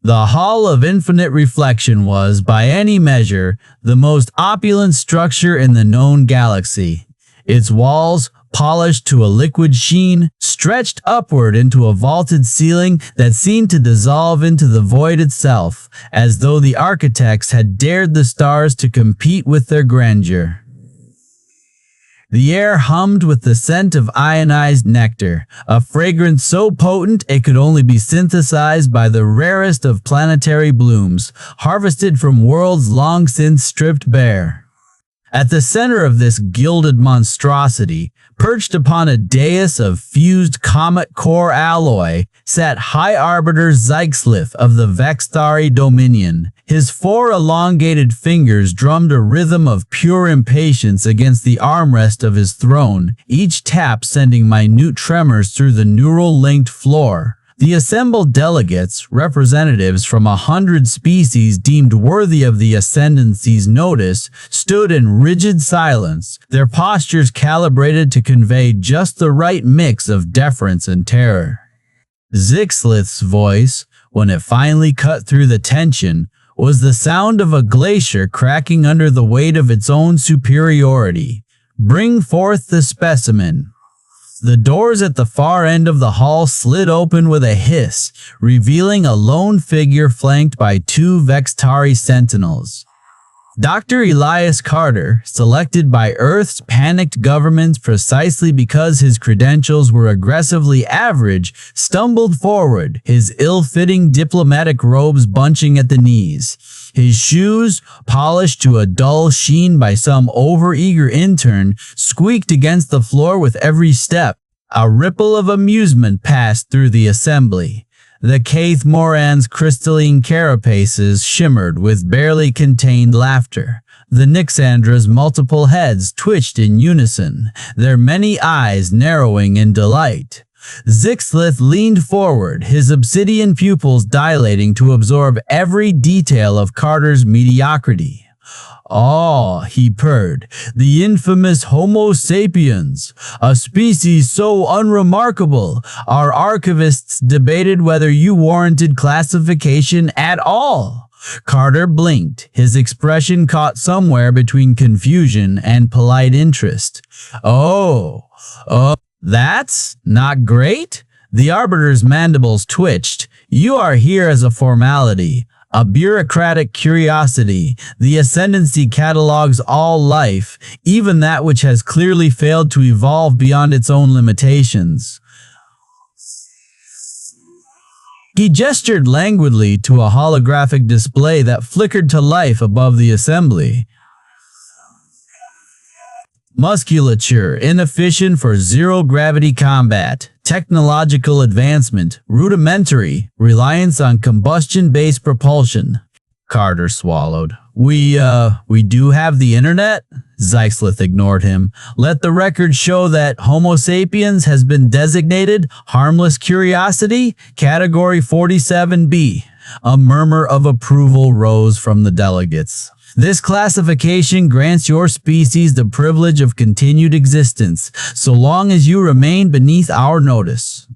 The Hall of Infinite Reflection was, by any measure, the most opulent structure in the known galaxy. Its walls, polished to a liquid sheen, stretched upward into a vaulted ceiling that seemed to dissolve into the void itself, as though the architects had dared the stars to compete with their grandeur. The air hummed with the scent of ionized nectar, a fragrance so potent it could only be synthesized by the rarest of planetary blooms, harvested from worlds long since stripped bare. At the center of this gilded monstrosity, perched upon a dais of fused comet core alloy, sat High Arbiter Zyxlith of the Vexthari Dominion. His 4 elongated fingers drummed a rhythm of pure impatience against the armrest of his throne, each tap sending minute tremors through the neural-linked floor. The assembled delegates, representatives from 100 species deemed worthy of the ascendancy's notice, stood in rigid silence, their postures calibrated to convey just the right mix of deference and terror. Zyxlith's voice, when it finally cut through the tension, was the sound of a glacier cracking under the weight of its own superiority. "Bring forth the specimen." The doors at the far end of the hall slid open with a hiss, revealing a lone figure flanked by 2 Vexthari sentinels. Dr. Elias Carter, selected by Earth's panicked governments precisely because his credentials were aggressively average, stumbled forward, his ill-fitting diplomatic robes bunching at the knees. His shoes, polished to a dull sheen by some overeager intern, squeaked against the floor with every step. A ripple of amusement passed through the assembly. The Caith Moran's crystalline carapaces shimmered with barely contained laughter. The Nixandra's multiple heads twitched in unison, their many eyes narrowing in delight. Zyxlith leaned forward, his obsidian pupils dilating to absorb every detail of Carter's mediocrity. "Ah," he purred, "the infamous Homo sapiens, a species so unremarkable, our archivists debated whether you warranted classification at all." Carter blinked, his expression caught somewhere between confusion and polite interest. Oh, that's not great?" The Arbiter's mandibles twitched. "You are here as a formality. A bureaucratic curiosity. The ascendancy catalogs all life, even that which has clearly failed to evolve beyond its own limitations." He gestured languidly to a holographic display that flickered to life above the assembly. Musculature, inefficient for zero-gravity combat. Technological advancement, rudimentary, reliance on combustion-based propulsion. Carter swallowed. We do have the internet?" Zyxlith ignored him. "Let the record show that Homo sapiens has been designated harmless curiosity, category 47B. A murmur of approval rose from the delegates. "This classification grants your species the privilege of continued existence, so long as you remain beneath our notice."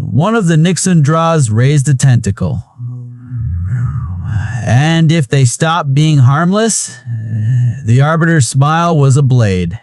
One of the Nixandras raised a tentacle. "And if they stop being harmless?" The Arbiter's smile was a blade.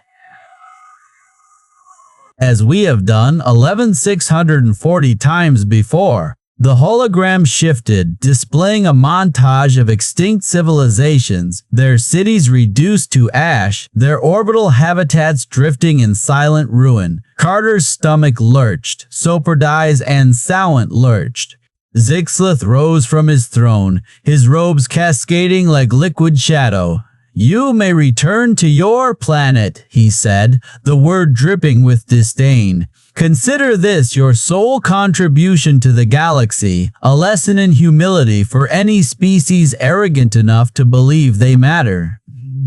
"As we have done 11,640 times before." The hologram shifted, displaying a montage of extinct civilizations, their cities reduced to ash, their orbital habitats drifting in silent ruin. Carter's stomach lurched, Soperdi's and Sowant lurched. Zyxlith rose from his throne, his robes cascading like liquid shadow. "You may return to your planet," he said, the word dripping with disdain. "Consider this your sole contribution to the galaxy, a lesson in humility for any species arrogant enough to believe they matter."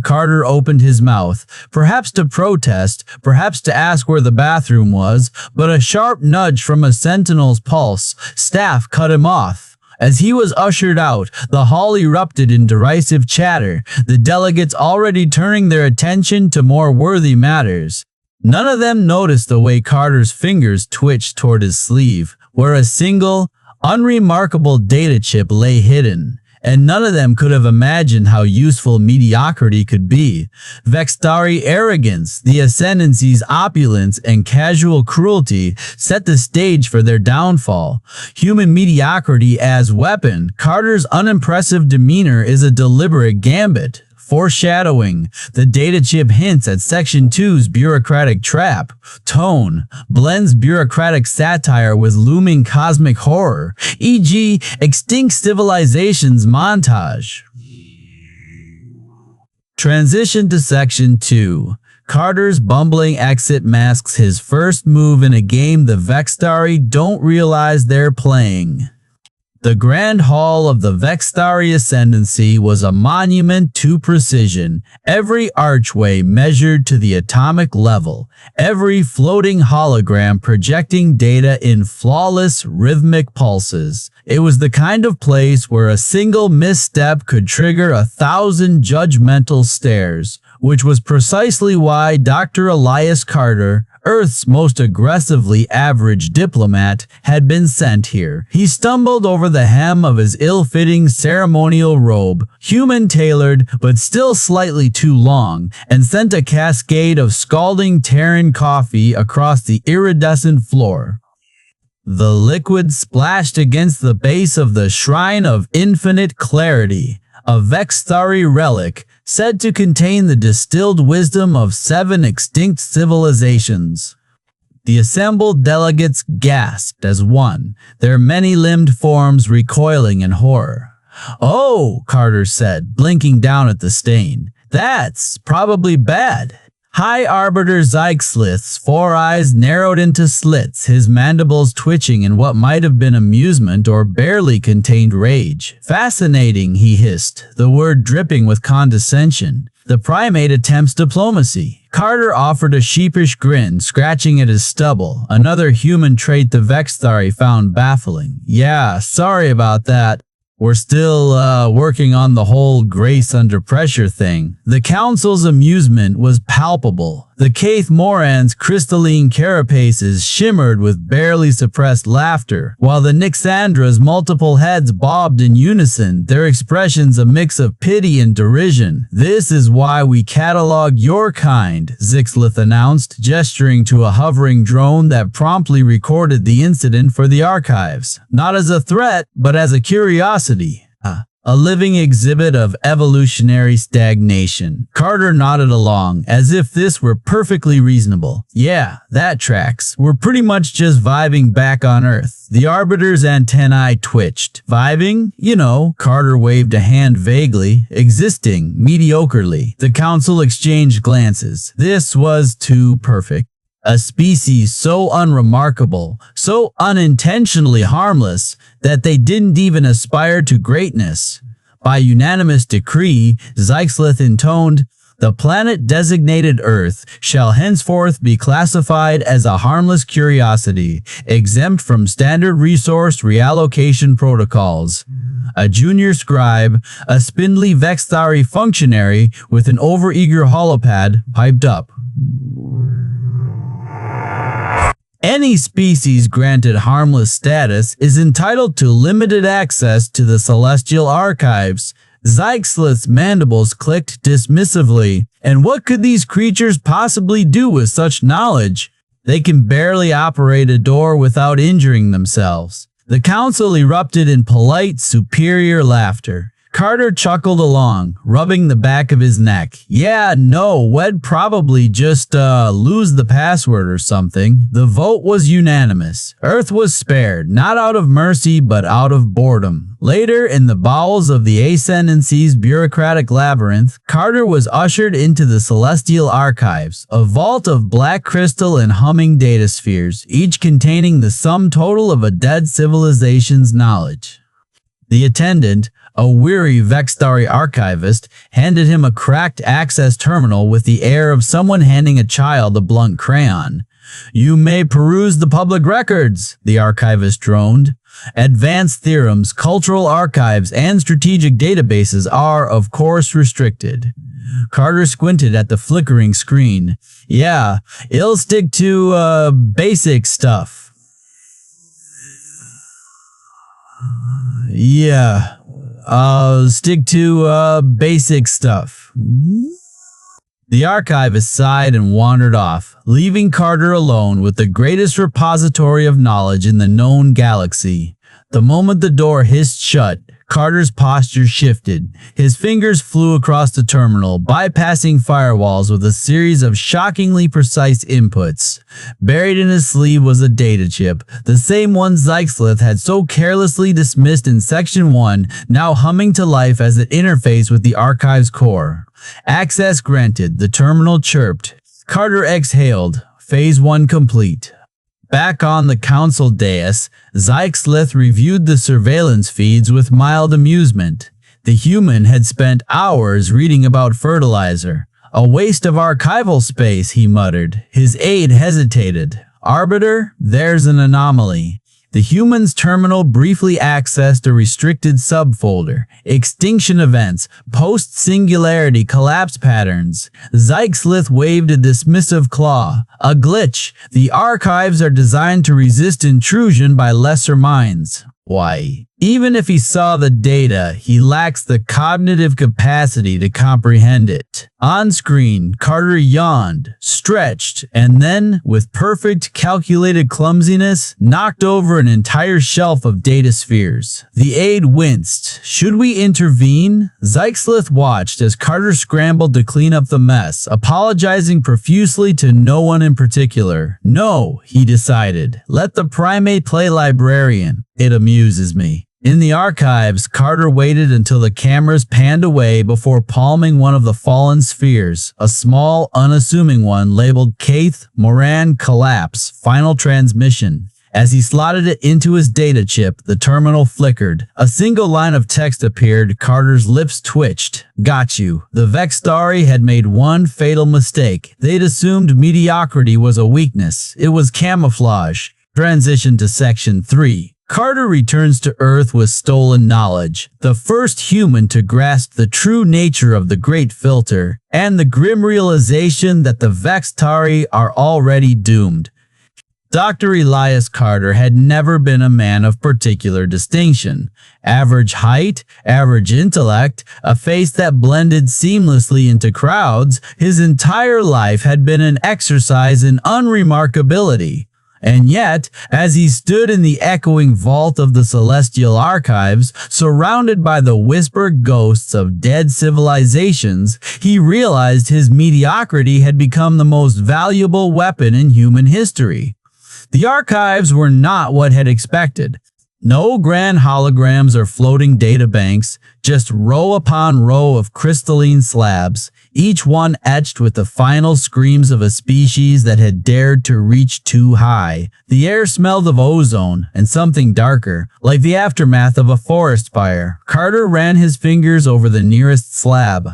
Carter opened his mouth, perhaps to protest, perhaps to ask where the bathroom was, but a sharp nudge from a sentinel's pulse staff cut him off. As he was ushered out, the hall erupted in derisive chatter, the delegates already turning their attention to more worthy matters. None of them noticed the way Carter's fingers twitched toward his sleeve, where a single, unremarkable data chip lay hidden, and none of them could have imagined how useful mediocrity could be. Vexthari arrogance, the ascendancy's opulence, and casual cruelty set the stage for their downfall. Human mediocrity as weapon, Carter's unimpressive demeanor is a deliberate gambit. Foreshadowing, the data chip hints at Section 2's bureaucratic trap. Tone blends bureaucratic satire with looming cosmic horror, e.g., extinct civilizations montage. Transition to Section 2. Carter's bumbling exit masks his first move in a game the Vexthari don't realize they're playing. The Grand Hall of the Vexthari Ascendancy was a monument to precision, every archway measured to the atomic level, every floating hologram projecting data in flawless rhythmic pulses. It was the kind of place where a single misstep could trigger 1,000 judgmental stares, which was precisely why Dr. Elias Carter, Earth's most aggressively average diplomat, had been sent here. He stumbled over the hem of his ill-fitting ceremonial robe, human-tailored but still slightly too long, and sent a cascade of scalding Terran coffee across the iridescent floor. The liquid splashed against the base of the Shrine of Infinite Clarity, a Vexthari relic said to contain the distilled wisdom of 7 extinct civilizations. The assembled delegates gasped as one, their many-limbed forms recoiling in horror. "Oh," Carter said, blinking down at the stain. "That's probably bad." High Arbiter Zyxlith's 4 eyes narrowed into slits, his mandibles twitching in what might have been amusement or barely contained rage. "Fascinating," he hissed, the word dripping with condescension. The primate attempts diplomacy. Carter offered a sheepish grin, scratching at his stubble, another human trait the Vexthari found baffling. "Yeah, sorry about that. We're still working on the whole grace under pressure thing." The council's amusement was palpable. The Kaith Moran's crystalline carapaces shimmered with barely suppressed laughter, while the Nixandra's multiple heads bobbed in unison, their expressions a mix of pity and derision. "This is why we catalog your kind," Zyxlith announced, gesturing to a hovering drone that promptly recorded the incident for the archives. "Not as a threat, but as a curiosity. A living exhibit of evolutionary stagnation." Carter nodded along, as if this were perfectly reasonable. "Yeah, that tracks. We're pretty much just vibing back on Earth." The Arbiter's antennae twitched. "Vibing? You know," Carter waved a hand vaguely. "Existing, mediocrely." The council exchanged glances. This was too perfect. A species so unremarkable, so unintentionally harmless, that they didn't even aspire to greatness. By unanimous decree, Zyxlith intoned, "The planet designated Earth shall henceforth be classified as a harmless curiosity, exempt from standard resource reallocation protocols." A junior scribe, a spindly Vexthari functionary with an overeager holopad, piped up. "Any species granted harmless status is entitled to limited access to the celestial archives." Zyxlith's mandibles clicked dismissively. "And what could these creatures possibly do with such knowledge? They can barely operate a door without injuring themselves." The council erupted in polite, superior laughter. Carter chuckled along, rubbing the back of his neck. "Yeah, no, we'd probably just lose the password or something." The vote was unanimous. Earth was spared, not out of mercy, but out of boredom. Later, in the bowels of the Ascendancy's bureaucratic labyrinth, Carter was ushered into the Celestial Archives, a vault of black crystal and humming data spheres, each containing the sum total of a dead civilization's knowledge. The attendant, a weary Vexthari archivist, handed him a cracked access terminal with the air of someone handing a child a blunt crayon. "You may peruse the public records," the archivist droned. "Advanced theorems, cultural archives, and strategic databases are, of course, restricted." Carter squinted at the flickering screen. "Yeah, it'll stick to, basic stuff." Yeah, stick to basic stuff. The archivist sighed and wandered off, leaving Carter alone with the greatest repository of knowledge in the known galaxy. The moment the door hissed shut, Carter's posture shifted. His fingers flew across the terminal, bypassing firewalls with a series of shockingly precise inputs. Buried in his sleeve was a data chip, the same one Zyxlith had so carelessly dismissed in Section 1, now humming to life as it interfaced with the archive's core. Access granted, the terminal chirped. Carter exhaled. Phase 1 complete. Back on the council dais, Zyxlith reviewed the surveillance feeds with mild amusement. The human had spent hours reading about fertilizer. A waste of archival space, he muttered. His aide hesitated. Arbiter, there's an anomaly. The human's terminal briefly accessed a restricted subfolder. Extinction events, post-singularity collapse patterns. Zyxlith waved a dismissive claw. A glitch. The archives are designed to resist intrusion by lesser minds. Why? Even if he saw the data, he lacks the cognitive capacity to comprehend it. On screen, Carter yawned, stretched, and then, with perfect calculated clumsiness, knocked over an entire shelf of data spheres. The aide winced. Should we intervene? Zyxlith watched as Carter scrambled to clean up the mess, apologizing profusely to no one in particular. No, he decided. Let the primate play librarian. It amuses me. In the archives, Carter waited until the cameras panned away before palming one of the fallen spheres, a small, unassuming one labeled Kaith Moran Collapse Final Transmission. As he slotted it into his data chip, the terminal flickered. A single line of text appeared. Carter's lips twitched. Got you. The Vexthari had made one fatal mistake. They'd assumed mediocrity was a weakness. It was camouflage. Transition to Section 3. Carter returns to Earth with stolen knowledge, the first human to grasp the true nature of the Great Filter, and the grim realization that the Vexthari are already doomed. Dr. Elias Carter had never been a man of particular distinction. Average height, average intellect, a face that blended seamlessly into crowds, his entire life had been an exercise in unremarkability. And yet, as he stood in the echoing vault of the Celestial Archives, surrounded by the whispered ghosts of dead civilizations, he realized his mediocrity had become the most valuable weapon in human history. The archives were not what had expected. No grand holograms or floating databanks, just row upon row of crystalline slabs, each one etched with the final screams of a species that had dared to reach too high. The air smelled of ozone and something darker, like the aftermath of a forest fire. Carter ran his fingers over the nearest slab.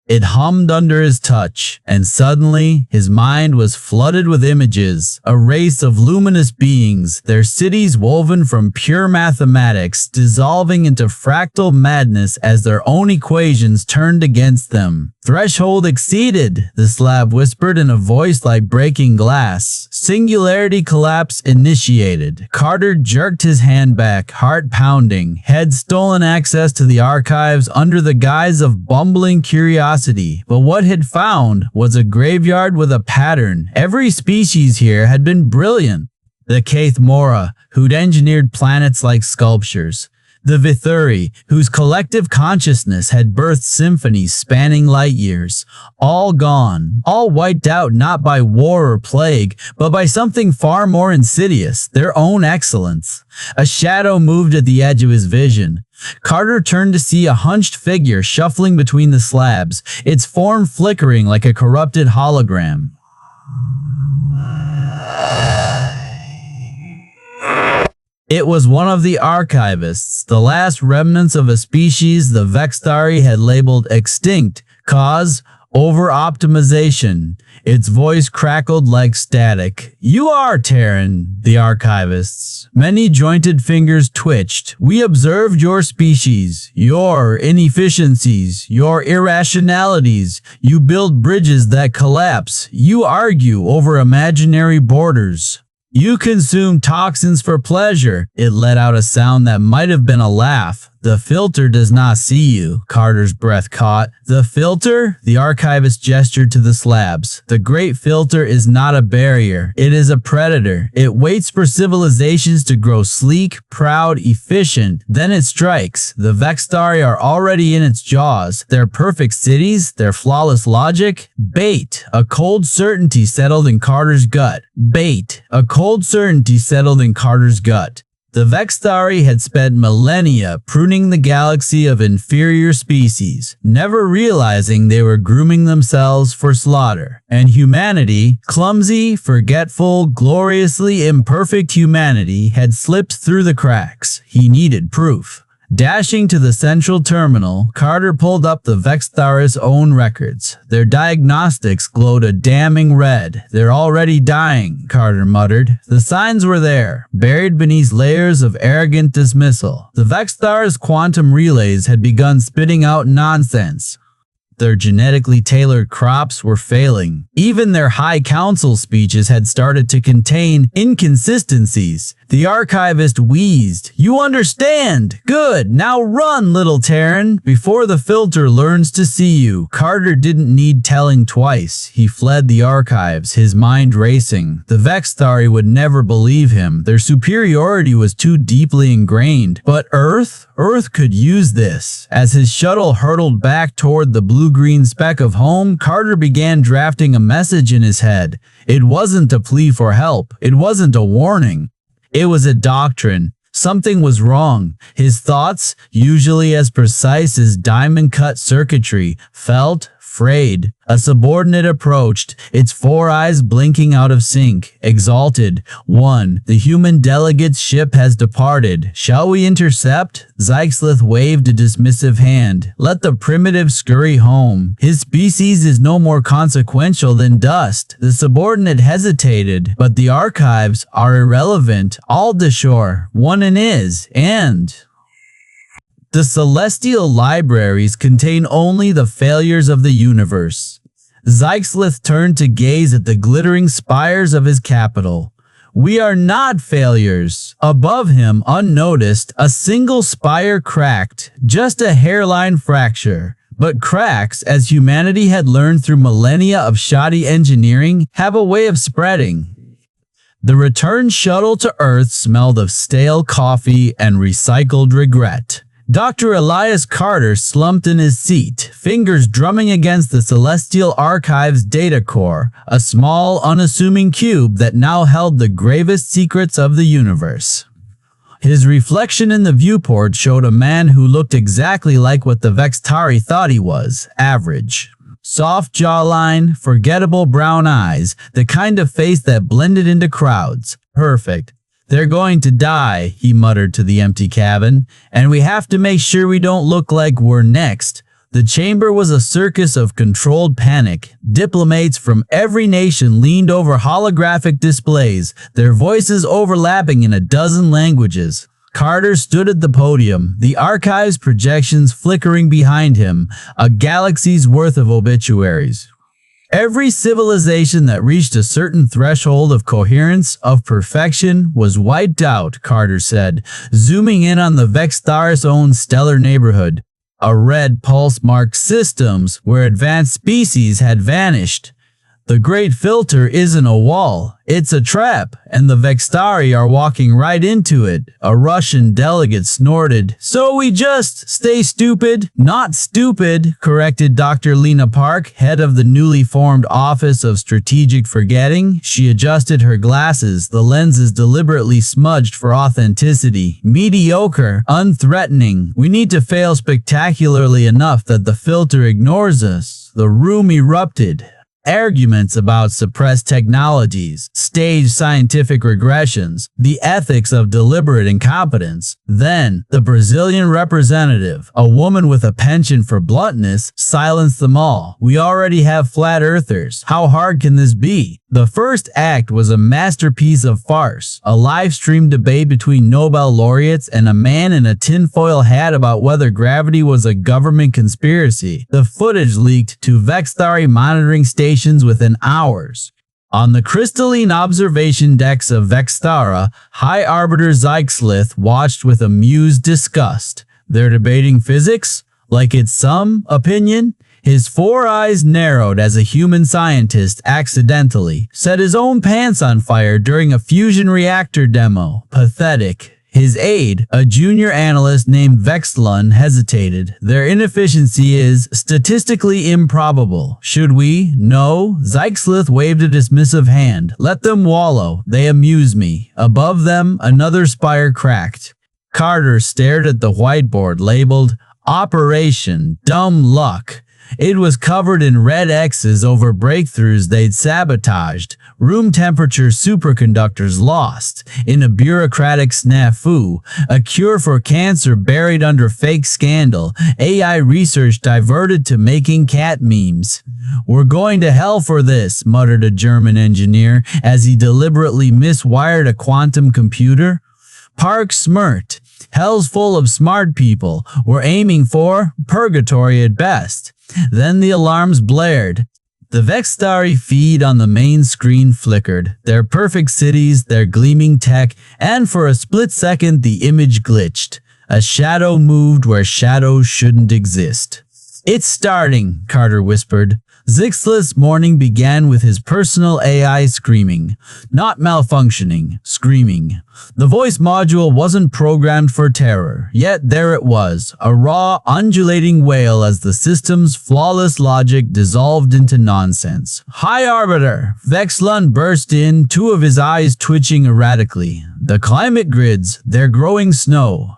It hummed under his touch, and suddenly his mind was flooded with images, a race of luminous beings, their cities woven from pure mathematics, dissolving into fractal madness as their own equations turned against them. Threshold exceeded, the slab whispered in a voice like breaking glass. Singularity collapse initiated. Carter jerked his hand back, heart pounding, had stolen access to the archives under the guise of bumbling curiosity. But what he'd found was a graveyard with a pattern. Every species here had been brilliant. The Kaith Mora, who'd engineered planets like sculptures. The Vexthari, whose collective consciousness had birthed symphonies spanning light years. All gone, all wiped out not by war or plague, but by something far more insidious, their own excellence. A shadow moved at the edge of his vision. Carter turned to see a hunched figure shuffling between the slabs, its form flickering like a corrupted hologram. It was one of the archivists, the last remnants of a species the Vexthari had labeled extinct, cause over-optimization. Its voice crackled like static. You are Terran, the archivists. Many jointed fingers twitched. We observed your species, your inefficiencies, your irrationalities. You build bridges that collapse. You argue over imaginary borders. You consume toxins for pleasure. It let out a sound that might have been a laugh. The filter does not see you, Carter's breath caught. The filter? The archivist gestured to the slabs. The great filter is not a barrier. It is a predator. It waits for civilizations to grow sleek, proud, efficient. Then it strikes. The Vexthari are already in its jaws. Their perfect cities, their flawless logic. Bait. A cold certainty settled in Carter's gut. Bait. A cold certainty settled in Carter's gut. The Vexthari had spent millennia pruning the galaxy of inferior species, never realizing they were grooming themselves for slaughter. And humanity, clumsy, forgetful, gloriously imperfect humanity, had slipped through the cracks. He needed proof. Dashing to the central terminal, Carter pulled up the Vexthari's own records. Their diagnostics glowed a damning red. "They're already dying," Carter muttered. The signs were there, buried beneath layers of arrogant dismissal. The Vexthari's quantum relays had begun spitting out nonsense. Their genetically tailored crops were failing. Even their High Council speeches had started to contain inconsistencies. The archivist wheezed. "You understand? Good. Now run, little Terran, before the filter learns to see you." Carter didn't need telling twice. He fled the archives, his mind racing. The Vexthari would never believe him. Their superiority was too deeply ingrained. But Earth? Earth could use this. As his shuttle hurtled back toward the blue-green speck of home, Carter began drafting a message in his head. It wasn't a plea for help. It wasn't a warning. It was a doctrine. Something was wrong. His thoughts, usually as precise as diamond-cut circuitry, felt frayed. A subordinate approached, its 4 eyes blinking out of sync. Exalted. "1. The human delegate's ship has departed. Shall we intercept?" Zyxlith waved a dismissive hand. "Let the primitive scurry home. His species is no more consequential than dust." The subordinate hesitated, but the archives are irrelevant. Aldeshore, one in is, and... The celestial libraries contain only the failures of the universe. Zyxlith turned to gaze at the glittering spires of his capital. "We are not failures." Above him, unnoticed, a single spire cracked, just a hairline fracture. But cracks, as humanity had learned through millennia of shoddy engineering, have a way of spreading. The return shuttle to Earth smelled of stale coffee and recycled regret. Dr. Elias Carter slumped in his seat, fingers drumming against the Celestial Archives data core, a small, unassuming cube that now held the gravest secrets of the universe. His reflection in the viewport showed a man who looked exactly like what the Vexthari thought he was, average. Soft jawline, forgettable brown eyes, the kind of face that blended into crowds. Perfect. "They're going to die," he muttered to the empty cabin, "and we have to make sure we don't look like we're next." The chamber was a circus of controlled panic. Diplomats from every nation leaned over holographic displays, their voices overlapping in a dozen languages. Carter stood at the podium, the archive's projections flickering behind him, a galaxy's worth of obituaries. Every civilization that reached a certain threshold of coherence, of perfection, was wiped out, Carter said, zooming in on the Vexthari's own stellar neighborhood. A red pulse marked systems where advanced species had vanished. The Great Filter isn't a wall, it's a trap, and the Vexthari are walking right into it. A Russian delegate snorted. "So we just stay stupid?" "Not stupid," corrected Dr. Lena Park, head of the newly formed Office of Strategic Forgetting. She adjusted her glasses, the lenses deliberately smudged for authenticity. "Mediocre, unthreatening. We need to fail spectacularly enough that the filter ignores us." The room erupted. Arguments about suppressed technologies, staged scientific regressions, the ethics of deliberate incompetence. Then, the Brazilian representative, a woman with a penchant for bluntness, silenced them all. "We already have flat earthers. How hard can this be?" The first act was a masterpiece of farce, a live-stream debate between Nobel laureates and a man in a tinfoil hat about whether gravity was a government conspiracy. The footage leaked to Vexthari monitoring stations within hours. On the crystalline observation decks of Vexthari, High Arbiter Zyxlith watched with amused disgust. They're debating physics? Like it's some opinion? His 4 eyes narrowed as a human scientist accidentally set his own pants on fire during a fusion reactor demo. Pathetic. His aide, a junior analyst named Vexlun, hesitated. Their inefficiency is statistically improbable. Should we? No. Zyxlith waved a dismissive hand. Let them wallow. They amuse me. Above them, another spire cracked. Carter stared at the whiteboard labeled Operation Dumb Luck. It was covered in red X's over breakthroughs they'd sabotaged, room temperature superconductors lost, in a bureaucratic snafu, a cure for cancer buried under fake scandal, AI research diverted to making cat memes. We're going to hell for this, muttered a German engineer as he deliberately miswired a quantum computer. Park smirked. Hell's full of smart people. We're aiming for purgatory at best. Then the alarms blared. The Vexthari feed on the main screen flickered, their perfect cities, their gleaming tech, and for a split second the image glitched. A shadow moved where shadows shouldn't exist. It's starting, Carter whispered. Zyxlith's morning began with his personal AI screaming. Not malfunctioning, screaming. The voice module wasn't programmed for terror, yet there it was, a raw, undulating wail as the system's flawless logic dissolved into nonsense. High Arbiter! Vexlun burst in, 2 of his eyes twitching erratically. The climate grids, they're growing snow.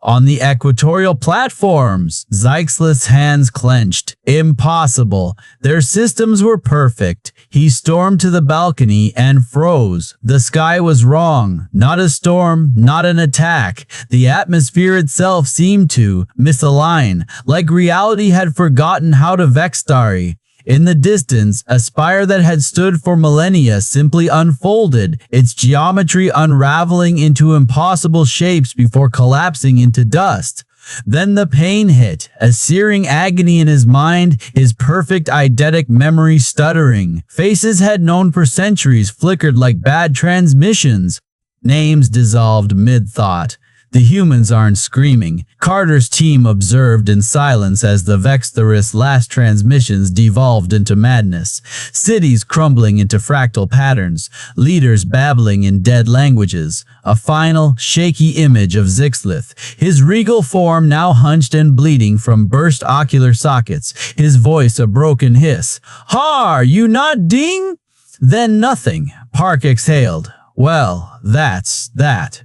On the equatorial platforms, Zyxlith's hands clenched. Impossible. Their systems were perfect. He stormed to the balcony and froze. The sky was wrong. Not a storm, not an attack. The atmosphere itself seemed to misalign, like reality had forgotten how to Vexthari. In the distance, a spire that had stood for millennia simply unfolded, its geometry unraveling into impossible shapes before collapsing into dust. Then the pain hit, a searing agony in his mind, his perfect eidetic memory stuttering. Faces had known for centuries flickered like bad transmissions. Names dissolved mid-thought. The humans aren't screaming. Carter's team observed in silence as the Vextharis' last transmissions devolved into madness. Cities crumbling into fractal patterns. Leaders babbling in dead languages. A final, shaky image of Zyxlith. His regal form now hunched and bleeding from burst ocular sockets. His voice a broken hiss. Har, you not ding? Then nothing. Park exhaled. Well, that's that.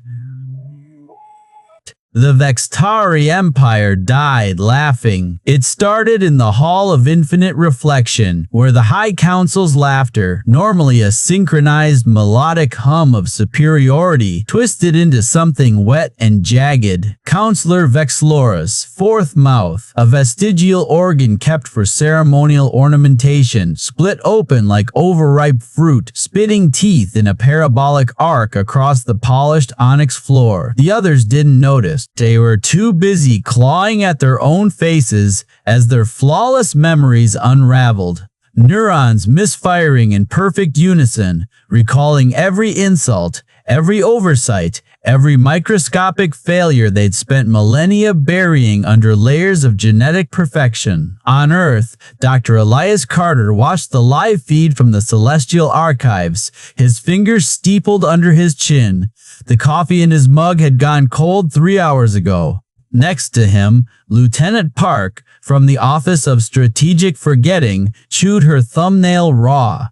The Vexthari Empire died laughing. It started in the Hall of Infinite Reflection, where the High Council's laughter, normally a synchronized melodic hum of superiority, twisted into something wet and jagged. Counselor Vexlora's fourth mouth, a vestigial organ kept for ceremonial ornamentation, split open like overripe fruit, spitting teeth in a parabolic arc across the polished onyx floor. The others didn't notice. They were too busy clawing at their own faces as their flawless memories unraveled. Neurons misfiring in perfect unison, recalling every insult, every oversight, every microscopic failure they'd spent millennia burying under layers of genetic perfection. On Earth, Dr. Elias Carter watched the live feed from the Celestial Archives, his fingers steepled under his chin. The coffee in his mug had gone cold 3 hours ago. Next to him, Lieutenant Park, from the Office of Strategic Forgetting, chewed her thumbnail raw.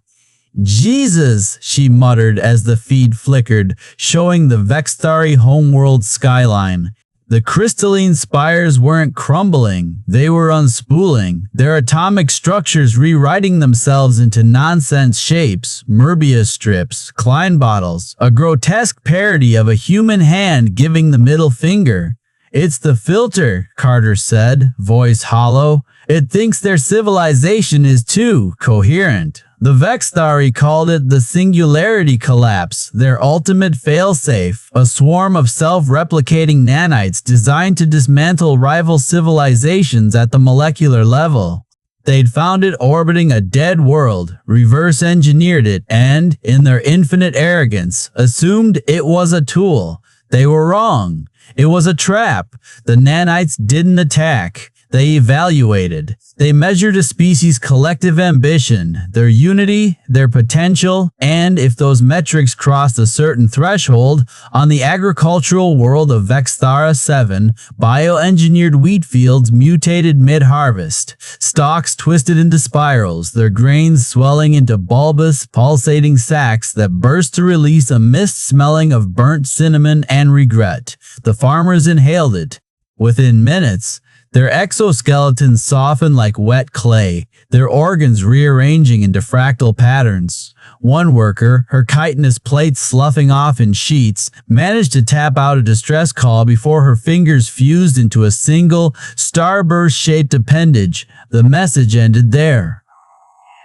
Jesus, she muttered as the feed flickered, showing the Vexthari homeworld skyline. The crystalline spires weren't crumbling, they were unspooling, their atomic structures rewriting themselves into nonsense shapes, Möbius strips, Klein bottles, a grotesque parody of a human hand giving the middle finger. It's the filter, Carter said, voice hollow. It thinks their civilization is too coherent. The Vexthari called it the Singularity Collapse, their ultimate failsafe, a swarm of self-replicating nanites designed to dismantle rival civilizations at the molecular level. They'd found it orbiting a dead world, reverse-engineered it, and, in their infinite arrogance, assumed it was a tool. They were wrong. It was a trap. The nanites didn't attack. They evaluated. They measured a species' collective ambition, their unity, their potential, and if those metrics crossed a certain threshold, on the agricultural world of Vexthari 7, bioengineered wheat fields mutated mid-harvest, stalks twisted into spirals, their grains swelling into bulbous, pulsating sacs that burst to release a mist smelling of burnt cinnamon and regret. The farmers inhaled it. Within minutes, their exoskeletons softened like wet clay, their organs rearranging into fractal patterns. One worker, her chitinous plates sloughing off in sheets, managed to tap out a distress call before her fingers fused into a single, starburst-shaped appendage. The message ended there.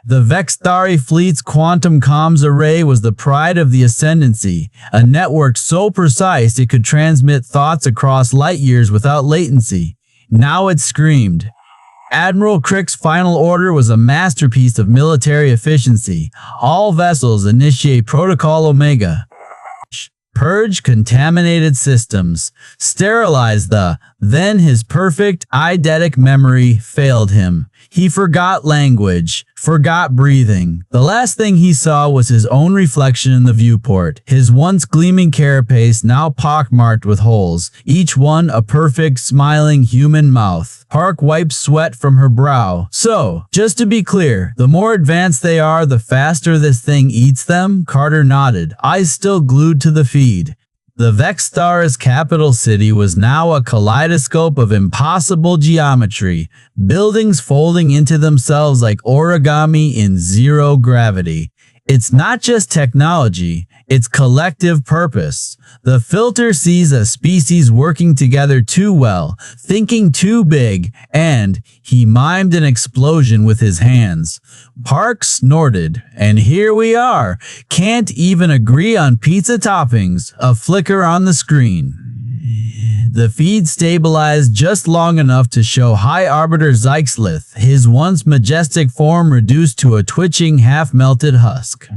The Vexthari fleet's quantum comms array was the pride of the Ascendancy, a network so precise it could transmit thoughts across light years without latency. Now it screamed. Admiral Crick's final order was a masterpiece of military efficiency. All vessels initiate Protocol Omega. Purge contaminated systems. Sterilize the. Then his perfect eidetic memory failed him. He forgot language, forgot breathing. The last thing he saw was his own reflection in the viewport, his once gleaming carapace now pockmarked with holes, each one a perfect, smiling human mouth. Park wiped sweat from her brow. So, just to be clear, the more advanced they are, the faster this thing eats them? Carter nodded, eyes still glued to the feed. The Vexthari's capital city was now a kaleidoscope of impossible geometry, buildings folding into themselves like origami in zero gravity. It's not just technology, it's collective purpose. The filter sees a species working together too well, thinking too big, and he mimed an explosion with his hands. Park snorted, and here we are. Can't even agree on pizza toppings. A flicker on the screen. The feed stabilized just long enough to show High Arbiter Zyxlith, his once majestic form reduced to a twitching, half-melted husk.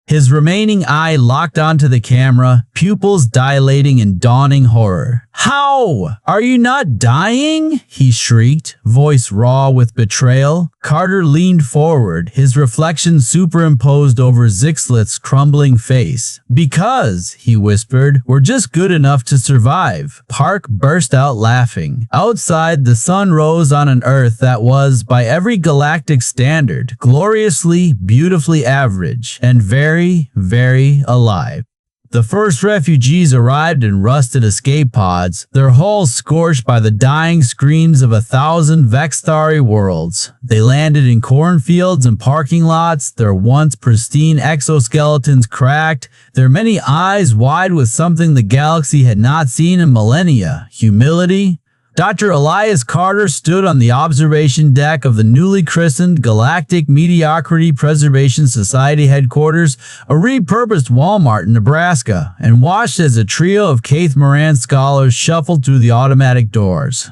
His remaining eye locked onto the camera, pupils dilating in dawning horror. "How? Are you not dying?" he shrieked, voice raw with betrayal. Carter leaned forward, his reflection superimposed over Zyxlith's crumbling face. "Because," he whispered, "we're just good enough to survive." Park burst out laughing. Outside, the sun rose on an Earth that was, by every galactic standard, gloriously, beautifully average, and very, very alive. The first refugees arrived in rusted escape pods, their hulls scorched by the dying screams of 1,000 Vexthari worlds. They landed in cornfields and parking lots, their once pristine exoskeletons cracked, their many eyes wide with something the galaxy had not seen in millennia: humility. Dr. Elias Carter stood on the observation deck of the newly christened Galactic Mediocrity Preservation Society headquarters, a repurposed Walmart in Nebraska, and watched as a trio of Keith Moran scholars shuffled through the automatic doors.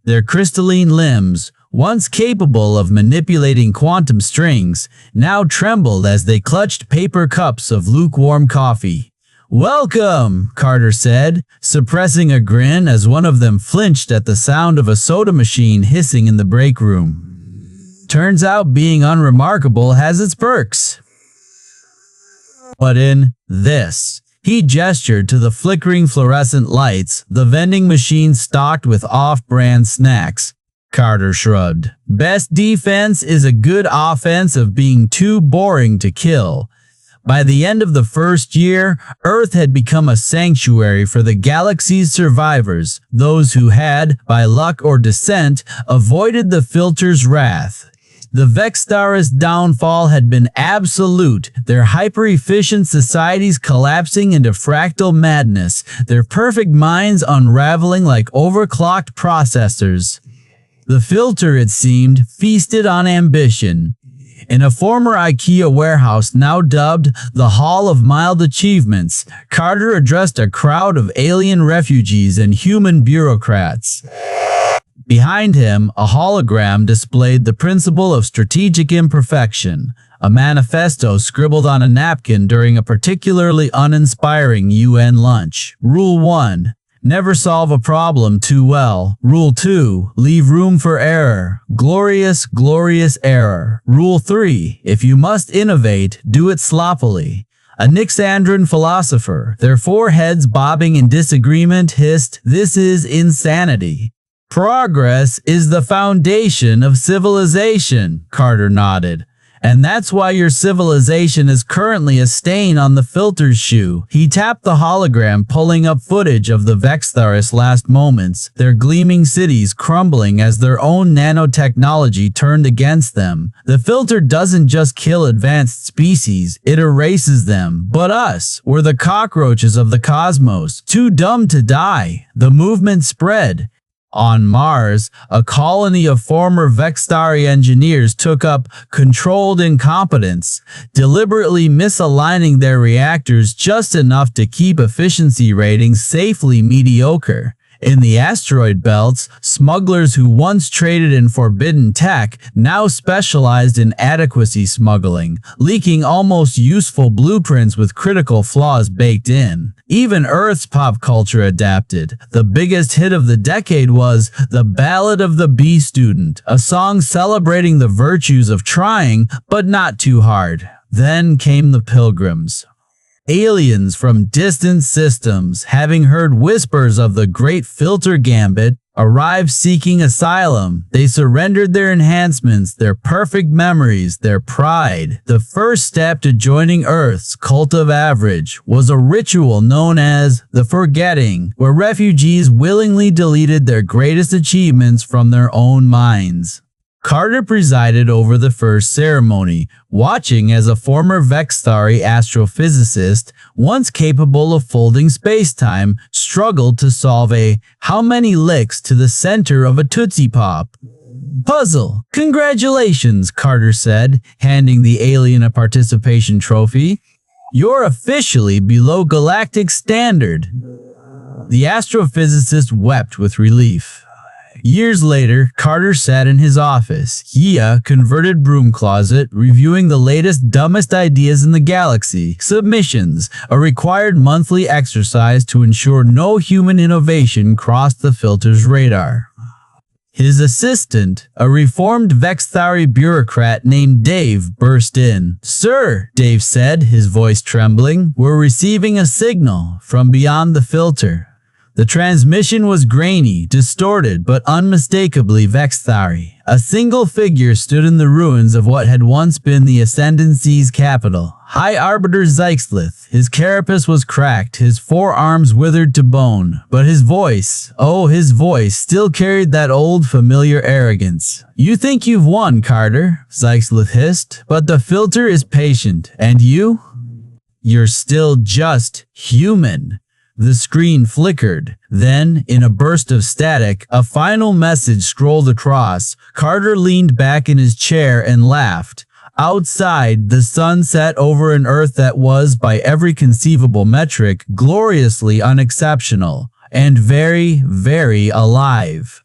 Their crystalline limbs, once capable of manipulating quantum strings, now trembled as they clutched paper cups of lukewarm coffee. "Welcome," Carter said, suppressing a grin as one of them flinched at the sound of a soda machine hissing in the break room. "Turns out being unremarkable has its perks. But in this," he gestured to the flickering fluorescent lights, the vending machine stocked with off-brand snacks. Carter shrugged. "Best defense is a good offense of being too boring to kill." By the end of the first year, Earth had become a sanctuary for the galaxy's survivors, those who had, by luck or descent, avoided the filter's wrath. The Vexthari's downfall had been absolute, their hyper-efficient societies collapsing into fractal madness, their perfect minds unraveling like overclocked processors. The filter, it seemed, feasted on ambition. In a former IKEA warehouse now dubbed the Hall of Mild Achievements, Carter addressed a crowd of alien refugees and human bureaucrats. Behind him, a hologram displayed the principle of strategic imperfection, a manifesto scribbled on a napkin during a particularly uninspiring UN lunch. Rule 1. Never solve a problem too well. Rule 2. Leave room for error. Glorious, glorious error. Rule 3. If you must innovate, do it sloppily. A Nyxandran philosopher, their foreheads bobbing in disagreement, hissed, "This is insanity." "Progress is the foundation of civilization," Carter nodded. "And that's why your civilization is currently a stain on the filter's shoe." He tapped the hologram, pulling up footage of the Vexthari's last moments, their gleaming cities crumbling as their own nanotechnology turned against them. "The filter doesn't just kill advanced species, it erases them. But us, we're the cockroaches of the cosmos, too dumb to die." The movement spread. On Mars, a colony of former Vexthari engineers took up controlled incompetence, deliberately misaligning their reactors just enough to keep efficiency ratings safely mediocre. In the asteroid belts, smugglers who once traded in forbidden tech now specialized in adequacy smuggling, leaking almost useful blueprints with critical flaws baked in. Even Earth's pop culture adapted. The biggest hit of the decade was The Ballad of the Bee Student, a song celebrating the virtues of trying, but not too hard. Then came the Pilgrims. Aliens from distant systems, having heard whispers of the Great Filter Gambit, arrived seeking asylum. They surrendered their enhancements, their perfect memories, their pride. The first step to joining Earth's cult of average was a ritual known as the Forgetting, where refugees willingly deleted their greatest achievements from their own minds. Carter presided over the first ceremony, watching as a former Vexthari astrophysicist, once capable of folding space-time, struggled to solve a "how many licks to the center of a Tootsie Pop" puzzle. "Congratulations," Carter said, handing the alien a participation trophy. "You're officially below galactic standard." The astrophysicist wept with relief. Years later, Carter sat in his office, a converted broom closet, reviewing the latest dumbest ideas in the galaxy. Submissions, a required monthly exercise to ensure no human innovation crossed the filter's radar. His assistant, a reformed Vexthari bureaucrat named Dave, burst in. "Sir," Dave said, his voice trembling, "we're receiving a signal from beyond the filter." The transmission was grainy, distorted, but unmistakably Vexthari. A single figure stood in the ruins of what had once been the Ascendancy's capital. High Arbiter Zyxlith. His carapace was cracked, his forearms withered to bone, but his voice, his voice, still carried that old familiar arrogance. "You think you've won, Carter," Zyxlith hissed, "but the filter is patient, and you? You're still just human." The screen flickered. Then, in a burst of static, a final message scrolled across. Carter leaned back in his chair and laughed. Outside, the sun set over an Earth that was, by every conceivable metric, gloriously unexceptional and very, very alive.